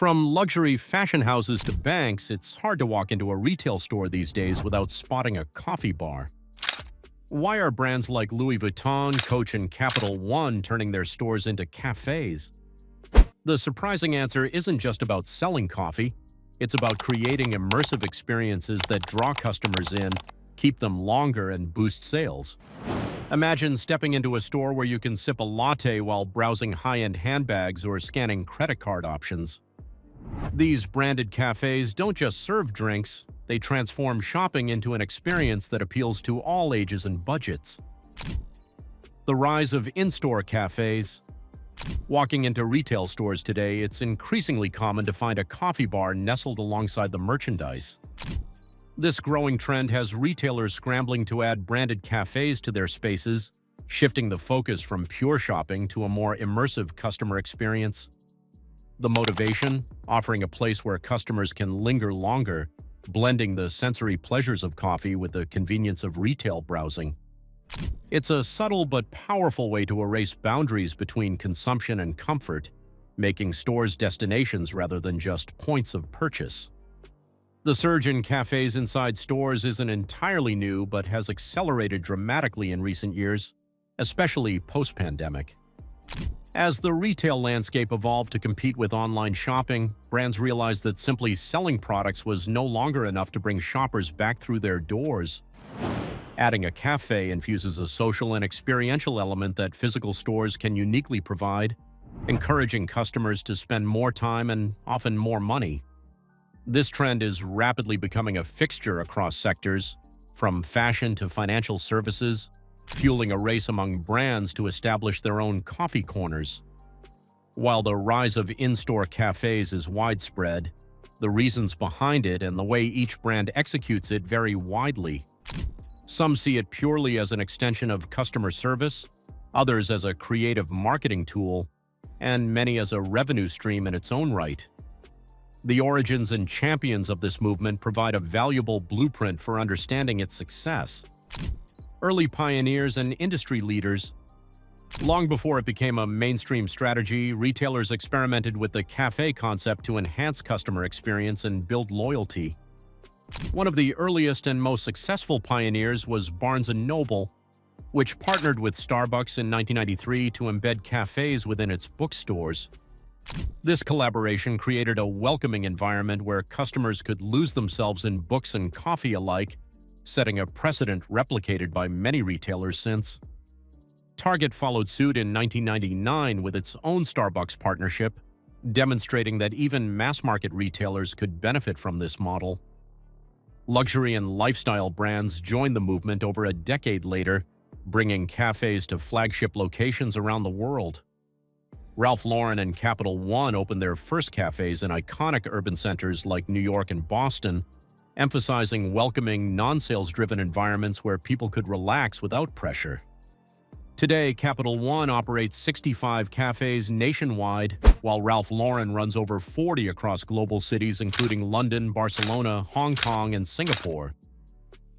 From luxury fashion houses to banks, it's hard to walk into a retail store these days without spotting a coffee bar. Why are brands like Louis Vuitton, Coach, and Capital One turning their stores into cafes? The surprising answer isn't just about selling coffee. It's about creating immersive experiences that draw customers in, keep them longer, and boost sales. Imagine stepping into a store where you can sip a latte while browsing high-end handbags or scanning credit card options. These branded cafes don't just serve drinks, they transform shopping into an experience that appeals to all ages and budgets. The rise of in-store cafes. Walking into retail stores today, it's increasingly common to find a coffee bar nestled alongside the merchandise. This growing trend has retailers scrambling to add branded cafes to their spaces, shifting the focus from pure shopping to a more immersive customer experience. The motivation? Offering a place where customers can linger longer, blending the sensory pleasures of coffee with the convenience of retail browsing. It's a subtle but powerful way to erase boundaries between consumption and comfort, making stores destinations rather than just points of purchase. The surge in cafes inside stores isn't entirely new but has accelerated dramatically in recent years, especially post-pandemic. As the retail landscape evolved to compete with online shopping, brands realized that simply selling products was no longer enough to bring shoppers back through their doors. Adding a cafe infuses a social and experiential element that physical stores can uniquely provide, encouraging customers to spend more time and often more money. This trend is rapidly becoming a fixture across sectors, from fashion to financial services, fueling a race among brands to establish their own coffee corners. While the rise of in-store cafes is widespread, the reasons behind it and the way each brand executes it vary widely. Some see it purely as an extension of customer service, others as a creative marketing tool, and many as a revenue stream in its own right. The origins and champions of this movement provide a valuable blueprint for understanding its success. Early pioneers and industry leaders. Long before it became a mainstream strategy, retailers experimented with the cafe concept to enhance customer experience and build loyalty. One of the earliest and most successful pioneers was Barnes & Noble, which partnered with Starbucks in 1993 to embed cafes within its bookstores. This collaboration created a welcoming environment where customers could lose themselves in books and coffee alike, setting a precedent replicated by many retailers since. Target followed suit in 1999 with its own Starbucks partnership, demonstrating that even mass-market retailers could benefit from this model. Luxury and lifestyle brands joined the movement over a decade later, bringing cafes to flagship locations around the world. Ralph Lauren and Capital One opened their first cafes in iconic urban centers like New York and Boston, emphasizing welcoming, non-sales-driven environments where people could relax without pressure. Today, Capital One operates 65 cafes nationwide, while Ralph Lauren runs over 40 across global cities including London, Barcelona, Hong Kong, and Singapore.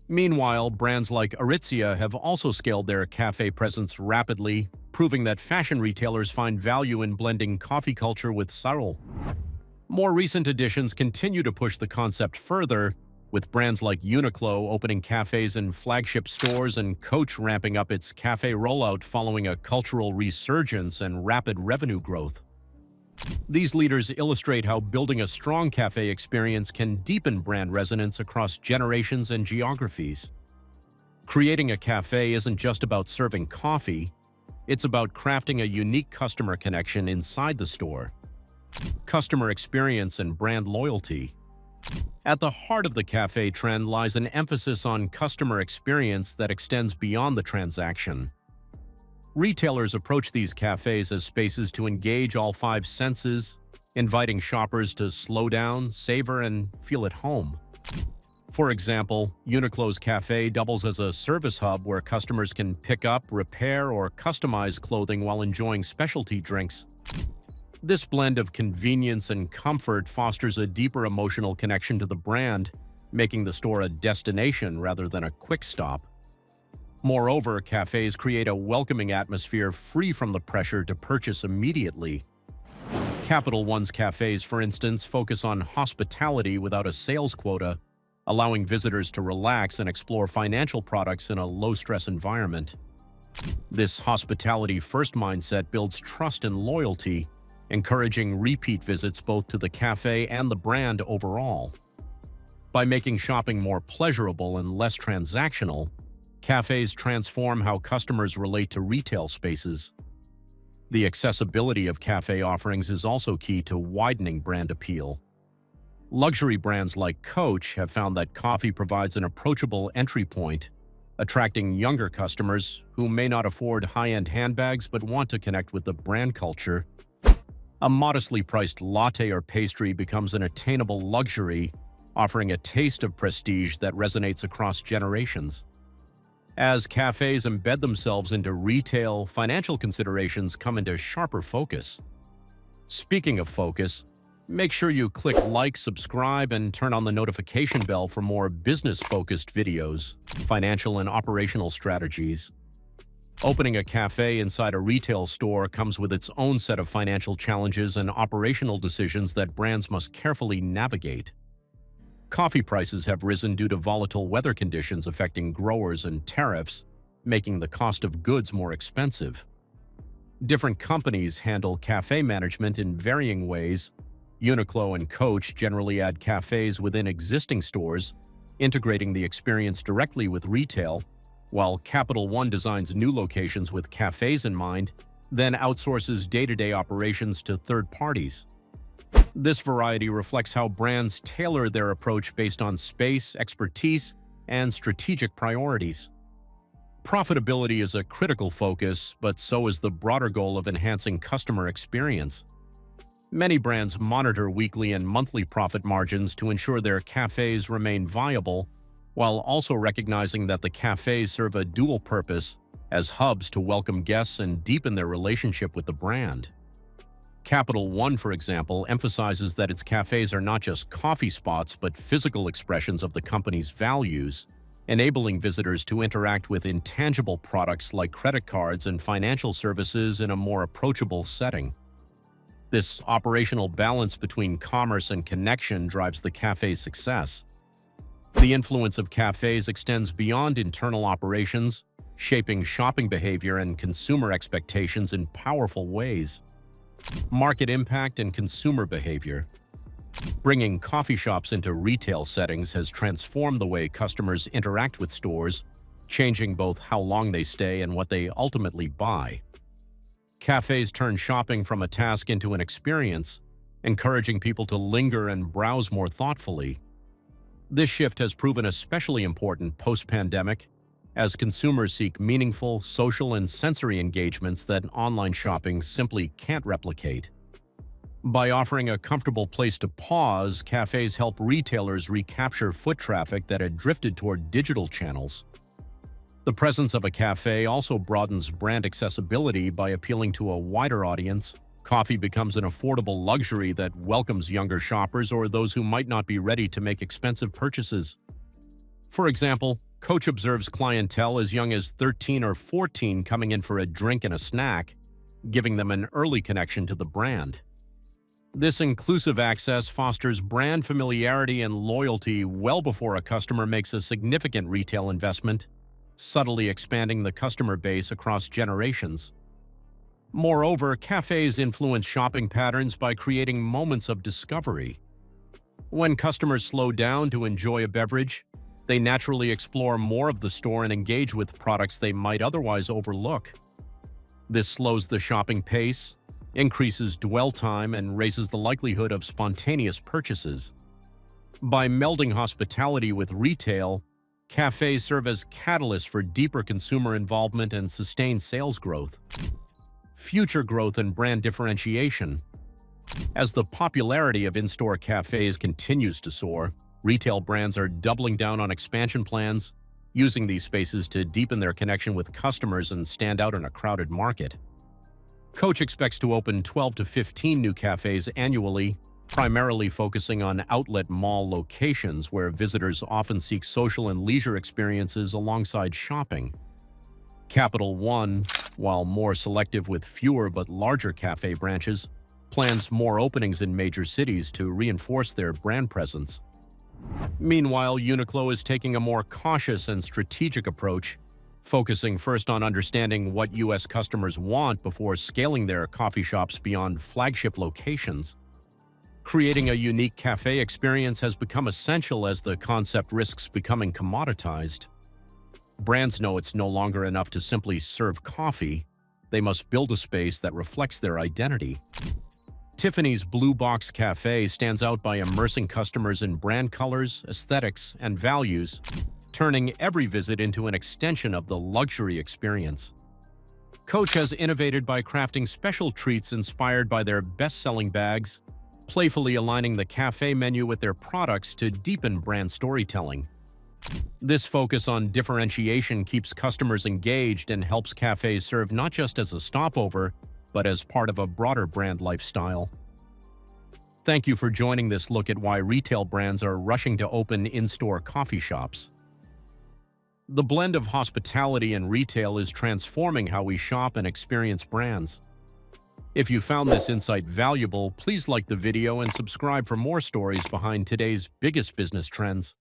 Meanwhile, brands like Aritzia have also scaled their cafe presence rapidly, proving that fashion retailers find value in blending coffee culture with style. More recent additions continue to push the concept further, with brands like Uniqlo opening cafes in flagship stores and Coach ramping up its cafe rollout following a cultural resurgence and rapid revenue growth. These leaders illustrate how building a strong cafe experience can deepen brand resonance across generations and geographies. Creating a cafe isn't just about serving coffee, it's about crafting a unique customer connection inside the store. Customer experience and brand loyalty. At the heart of the cafe trend lies an emphasis on customer experience that extends beyond the transaction. Retailers approach these cafes as spaces to engage all five senses, inviting shoppers to slow down, savor, and feel at home. For example, Uniqlo's cafe doubles as a service hub where customers can pick up, repair, or customize clothing while enjoying specialty drinks. This blend of convenience and comfort fosters a deeper emotional connection to the brand, making the store a destination rather than a quick stop. Moreover, cafes create a welcoming atmosphere free from the pressure to purchase immediately. Capital One's cafes, for instance, focus on hospitality without a sales quota, allowing visitors to relax and explore financial products in a low-stress environment. This hospitality-first mindset builds trust and loyalty, encouraging repeat visits both to the cafe and the brand overall. By making shopping more pleasurable and less transactional, cafes transform how customers relate to retail spaces. The accessibility of cafe offerings is also key to widening brand appeal. Luxury brands like Coach have found that coffee provides an approachable entry point, attracting younger customers who may not afford high-end handbags but want to connect with the brand culture. A modestly priced latte or pastry becomes an attainable luxury, offering a taste of prestige that resonates across generations. As cafes embed themselves into retail, financial considerations come into sharper focus. Speaking of focus, make sure you click like, subscribe, and turn on the notification bell for more business-focused videos, financial and operational strategies. Opening a cafe inside a retail store comes with its own set of financial challenges and operational decisions that brands must carefully navigate. Coffee prices have risen due to volatile weather conditions affecting growers and tariffs, making the cost of goods more expensive. Different companies handle cafe management in varying ways. Uniqlo and Coach generally add cafes within existing stores, integrating the experience directly with retail, while Capital One designs new locations with cafes in mind, then outsources day-to-day operations to third parties. This variety reflects how brands tailor their approach based on space, expertise, and strategic priorities. Profitability is a critical focus, but so is the broader goal of enhancing customer experience. Many brands monitor weekly and monthly profit margins to ensure their cafes remain viable, while also recognizing that the cafes serve a dual purpose as hubs to welcome guests and deepen their relationship with the brand. Capital One, for example, emphasizes that its cafes are not just coffee spots but physical expressions of the company's values, enabling visitors to interact with intangible products like credit cards and financial services in a more approachable setting. This operational balance between commerce and connection drives the cafe's success. The influence of cafes extends beyond internal operations, shaping shopping behavior and consumer expectations in powerful ways. Market impact and consumer behavior. Bringing coffee shops into retail settings has transformed the way customers interact with stores, changing both how long they stay and what they ultimately buy. Cafes turn shopping from a task into an experience, encouraging people to linger and browse more thoughtfully. This shift has proven especially important post-pandemic, as consumers seek meaningful, social, and sensory engagements that online shopping simply can't replicate. By offering a comfortable place to pause, cafes help retailers recapture foot traffic that had drifted toward digital channels. The presence of a cafe also broadens brand accessibility by appealing to a wider audience. Coffee becomes an affordable luxury that welcomes younger shoppers or those who might not be ready to make expensive purchases. For example, Coach observes clientele as young as 13 or 14 coming in for a drink and a snack, giving them an early connection to the brand. This inclusive access fosters brand familiarity and loyalty well before a customer makes a significant retail investment, subtly expanding the customer base across generations. Moreover, cafes influence shopping patterns by creating moments of discovery. When customers slow down to enjoy a beverage, they naturally explore more of the store and engage with products they might otherwise overlook. This slows the shopping pace, increases dwell time, and raises the likelihood of spontaneous purchases. By melding hospitality with retail, cafes serve as catalysts for deeper consumer involvement and sustained sales growth. Future growth and brand differentiation. As the popularity of in-store cafes continues to soar, retail brands are doubling down on expansion plans, using these spaces to deepen their connection with customers and stand out in a crowded market. Coach expects to open 12 to 15 new cafes annually, primarily focusing on outlet mall locations where visitors often seek social and leisure experiences alongside shopping. Capital One, while more selective with fewer but larger cafe branches, plans more openings in major cities to reinforce their brand presence. Meanwhile, Uniqlo is taking a more cautious and strategic approach, focusing first on understanding what U.S. customers want before scaling their coffee shops beyond flagship locations. Creating a unique cafe experience has become essential as the concept risks becoming commoditized. Brands know it's no longer enough to simply serve coffee. They must build a space that reflects their identity. Tiffany's Blue Box Cafe stands out by immersing customers in brand colors, aesthetics, and values, turning every visit into an extension of the luxury experience. Coach has innovated by crafting special treats inspired by their best-selling bags, playfully aligning the cafe menu with their products to deepen brand storytelling. This focus on differentiation keeps customers engaged and helps cafes serve not just as a stopover, but as part of a broader brand lifestyle. Thank you for joining this look at why retail brands are rushing to open in-store coffee shops. The blend of hospitality and retail is transforming how we shop and experience brands. If you found this insight valuable, please like the video and subscribe for more stories behind today's biggest business trends.